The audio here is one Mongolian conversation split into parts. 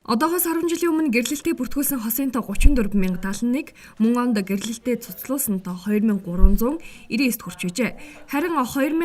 Одоогоос 10 жилийн өмнө гэрлэлтэд бүртгүүлсэн хосын тоо 34,071, мөн онд гэрлэлтэд цуцлуулсан тоо 2399-д хүрч байжээ. Харин 2017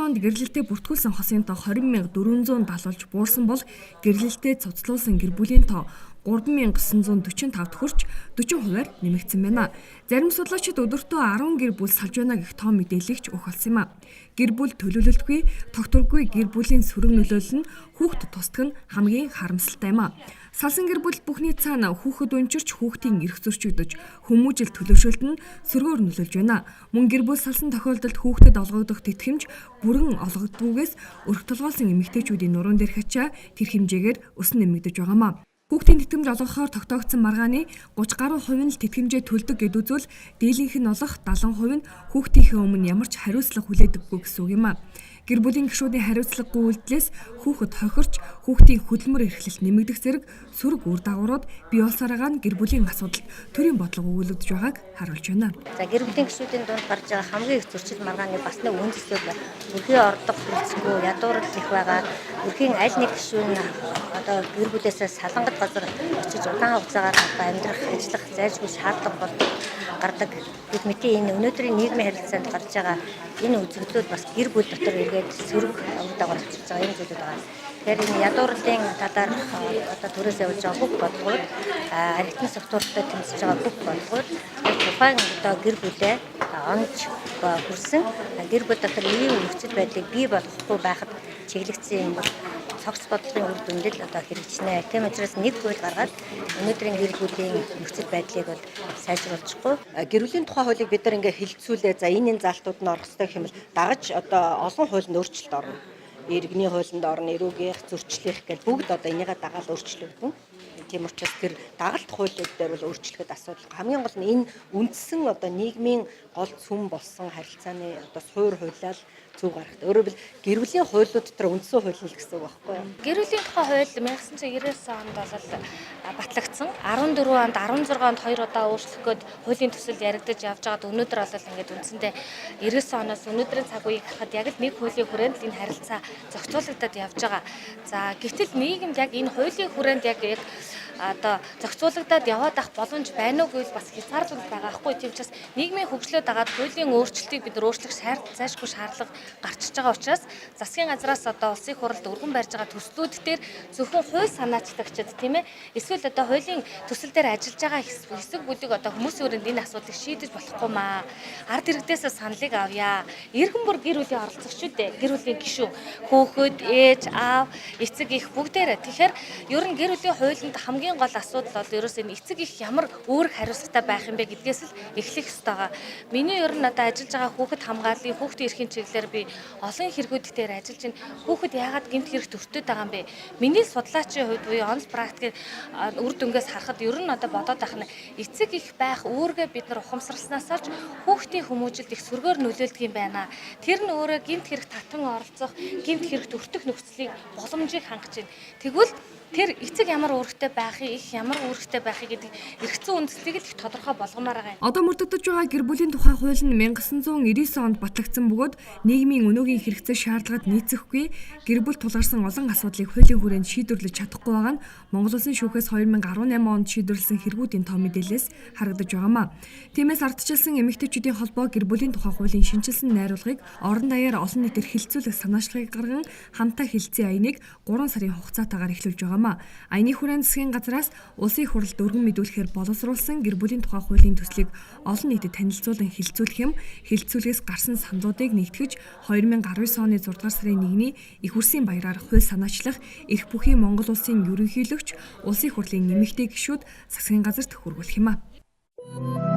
онд гэрлэлтэд бүртгүүлсэн хосын тоо 20,470 болж буурсан бол гэрлэлтэд цуцлуулсан гэр бүлийн тоо 3945-д хүрч 40%-аар нэмэгдсэн байна. Зарим судлаачид өдөртөө 10 гэр бүл салж байна гэх тоо мэдээлэгч өгөх болсон юм а. Гэр бүл төлөвлөлтгүй, тогтворгүй гэр бүлийн сөрөг нөлөөлөл нь хүүхдэд тусдаг нь хамгийн харамсалтай юм а. Салсан гэр бүл бүхний цаана хүүхэд өнчирч хүүхдийн эрх зөрчигдөж, хүмүүжил төлөвшөлт нь сөргөөр нөлөөлж байна. Мөн гэр бүл салсан тохиолдолд хүүхдэд олгогдох тэтгэмж бүрэн олгогддгүйгээс өрх толгойлсон эмэгтэйчүүдийн нуруунд дээрх ачаа тэр хэмжээгээр өснө нэмэгдэж байгаамаа. Хүүхдийн тэтгэмж олгохоор тогтоогдсон маргааны 30 гаруй хувь нь л тэтгэмжээ төлдөг гэд үзвэл дийлэнх нь олох 70% нь хүүхдийнхээ өмнө ямар ч хариуцлага хүлээдэггүй гэсэн үг юм а. Гэр бүлийн гишүүдийн хариуцлагагүй үйлдэлээс хүүхэд хохирч хүүхдийн хөдөлмөр эрхлэлт нэмэгдэх зэрэг сөрөг үр дагаврууд бий болсараа гэр бүлийн асуудалд төрийн бодлого өгүүлэгдэж байгааг харуулж байна. За гэр бүлийн гишүүдийн дунд гарч байгаа хамгийн их зөрчил маргааны бас нэг үн цэцүүд өрхийн ордог хэрэгцээгүй ядуурл их байгаа. Өрхийн аль нэг гишүү нь одоо гэр бүлээсээ салангат газар очиж удаан хугацаагаар амьдрах, ажиллах зайлшгүй шаардлага гардаг. Бид мэдээ энэ өнөөдрийн нийгмийн харилцаанд гарч байгаа энэ үзэгдлүүд бас гэр бүл дотор эргээд сөрөг үр дагавар авчирч байгаа юм зүйлүүд байгаа. Тэгэхээр энэ ядуурлын талаар одоо төрөөс явж байгаа бүх бодлогууд архитектурын структуртай тэмцэж байгаа бүх бодлогууд тухайн одоо гэр бүлээ онж хүрсэн гэр бүл дотор ийм нөхцөл байдлыг бий болгохгүй байхад чиглэгдсэн юм бол цогц бодлогын үр дүндэл одоо хэрэгжинэ. Тийм учраас нэг хууль гаргаад өнөөдрийн гэр бүлийн нөхцөл байдлыг бол сайжруулчихгүй. Гэр бүлийн тухай хуулийг бид нар ингээ хилцүүлээ. За энэ залтууд нь орох хэрэгтэй хэмээл дагаж одоо олон хуулинд өөрчлөлт орно. Иргэний хуулинд орно, эрүүгийнх, зөрчлийнх гэж бүгд одоо энийгээ дагаад өөрчлөгдөн. Тийм учраас тэр дагалт хуулиуд дээр бол өөрчлөхөд асуудал. Хамгийн гол нь энэ үндсэн одоо нийгмийн гол цөм болсон харилцааны одоо суур хуулиал зүг гарахт. Өөрөөр хэл гэр бүлийн хуулиуд дотор үндсэн хууль нь гэсэн үг байхгүй юу? Гэр бүлийн тухай хууль 1999 онд бол батлагдсан. 14 онд 16 онд 2 удаа өөрчлөх гээд хуулийн төсөл яригдаж явж байгаад өнөөдөр бол ингээд үндсэндээ 99 оноос өнөөдрийн цаг үеийг харахад яг л нэг хуулийн хүрээнд энэ харилцаа зохицуулагдаад явж байгаа. За гэтэл нийгэмд яг энэ хуулийн хүрээнд яг одоо зохицуулагдаад яваад ах боломж байна уу гэвэл бас хязгаарлалт байгаа байхгүй. Тийм учраас нийгмийн хөгжлөд дагаад хуулийн өөрчлөлтийг бид өөрчлөх зайлшгүй шаардлага гарчиж байгаа учраас засгийн газраас одоо улсын хурлд өргөн барьж байгаа төслүүд дээр зөвхөн хууль санаачдагчид тийм ээ эсвэл одоо хуулийн төсөл дээр ажиллаж байгаа хэсэг бүлэг одоо хүмүүсийн өрөөнд энэ асуудлыг шийдэж болохгүй маа. Ард иргэдээс саналыг авъя. Иргэн бүр гэр бүлийн оролцогчдээ гэр бүлийн гишүүн хөөхөд ээж аав эцэг их бүгдээрээ тэгэхээр ер нь гэр бүлийн хуулинд хамгийн гол асуудал бол ерөөс энэ эцэг их ямар үүрэг хариуцлагатай байх юм бэ гэдгээс л эхлэх ёстой байгаа. Миний ер нь одоо ажиллаж байгаа хүүхэд хамгааллын хүүхдийн эрхийн чиглэлээр би олон хэрэгүүд дээр ажиллаж байна. Хүүхэд яагаад гэмт хэрэгт өртөд байгаа юм бэ? Миний судлаачийн хувьд буюу онц практикийн үр дүнгээс харахад ер нь одоо бодоод байх нь эцэг их байх үүргээ бид нар ухамсарласнаас олж хүүхдийн хүмүүжилд их сөргөөр нөлөөлдөг юм байна. Тэр нь өөрөө гэмт хэрэгт татан оролцох, гэмт хэрэгт өртөх нөхцөлийг боломжийг хангаж байна. Тэгвэл тэр эцэг ямар үүрэгтэй байхыг, их ямар үүрэгтэй байхыг гэдэг эргэцэн үндслийг л их тодорхой болгомоор байгаа юм. Одоо мөрдөгдөж байгаа гэр бүлийн тухай хууль нь 1999 онд батлагдсан бөгөөд нийгмийн өнөөгийн хэрэгцээ шаардлагад нийцэхгүй гэр бүл тулгарсан олон асуудлыг хуулийн хүрээнд шийдвэрлэж чадахгүй байгаа нь Монгол Улсын шүүхээс 2018 онд шийдвэрлсэн хэрэгүүдийн тоо мэдээлэлээс харагдаж байгаамаа. Тиймээс ардчилсан эмэгтэйчүүдийн холбоо гэр бүлийн тухай хуулийн шинжилсэн найруулгыг орон даяар олон нийтээр хилцүүлэх санаачлагыг гарган хамтаа хэлцээ аяныг 3 сарын хугацаатаагаар эхлүүлж байгаа. Аяны хүрээнд засгийн газраас улсын хурлд өргөн мэдүүлэхээр боловсруулсан гэр бүлийн тухай хуулийн төслийг олон нийтэд танилцуулан хилцүүлэх юм. Хилцүүлгээс гарсан саналуудыг нэгтгэж 2019 оны 6 дугаар сарын 1-ний их хурлын баяраар хууль санаачлах эрх бүхий Монгол улсын ерөнхийлөгч улсын хурлын нэмэгтэй гишүүд засгийн газарт хүргүүлэх юм а.